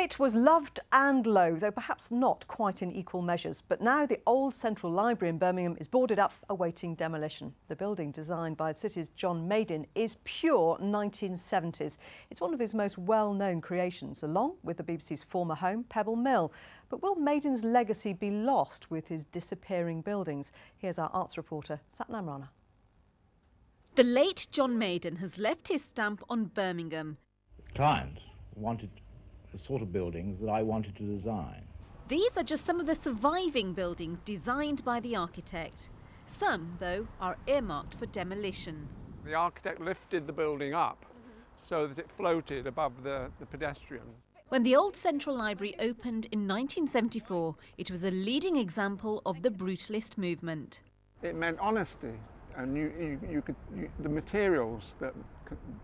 It was loved and loathed, though perhaps not quite in equal measures. But now the old Central Library in Birmingham is boarded up, awaiting demolition. The building, designed by the city's John Madin, is pure 1970s. It's one of his most well-known creations, along with the BBC's former home, Pebble Mill. But will Madin's legacy be lost with his disappearing buildings? Here's our arts reporter, Satnam Rana. The late John Madin has left his stamp on Birmingham. Clients wanted the sort of buildings that I wanted to design. These are just some of the surviving buildings designed by the architect. Some, though, are earmarked for demolition. The architect lifted the building up so that it floated above the pedestrian. When the old Central Library opened in 1974, it was a leading example of the brutalist movement. It meant honesty, and the materials that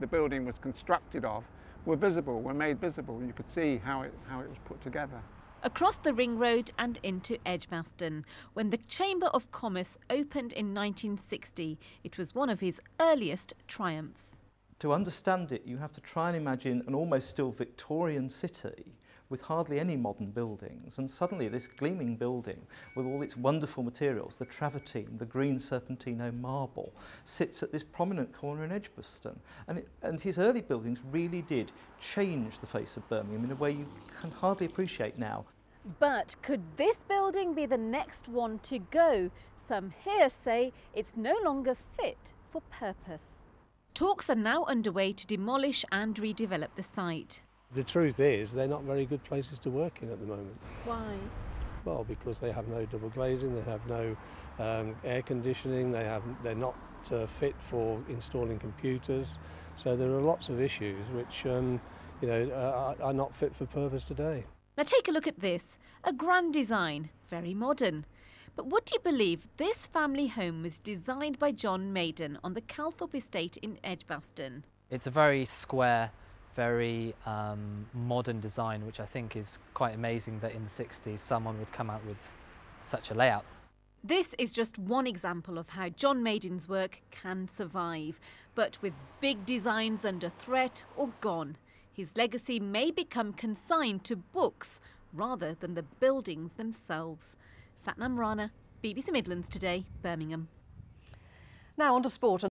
the building was constructed of were visible, were made visible. You could see how it was put together. Across the Ring Road and into Edgbaston, when the Chamber of Commerce opened in 1960, it was one of his earliest triumphs. To understand it, you have to try and imagine an almost still Victorian city with hardly any modern buildings, and suddenly this gleaming building with all its wonderful materials, the travertine, the green serpentino marble, sits at this prominent corner in Edgbaston. And his early buildings really did change the face of Birmingham in a way you can hardly appreciate now. But could this building be the next one to go? Some here say it's no longer fit for purpose. Talks are now underway to demolish and redevelop the site. The truth is, they're not very good places to work in at the moment. Why? Well, because they have no double glazing, they have no air conditioning, they're not fit for installing computers. So there are lots of issues which are not fit for purpose today. Now take a look at this. A grand design, very modern. But would you believe this family home was designed by John Madin on the Calthorpe estate in Edgbaston? It's a very square, very modern design, which I think is quite amazing that in the 60s someone would come out with such a layout. This is just one example of how John Madin's work can survive, but with big designs under threat or gone. His legacy may become consigned to books rather than the buildings themselves. Satnam Rana, BBC Midlands Today, Birmingham. Now on to sport.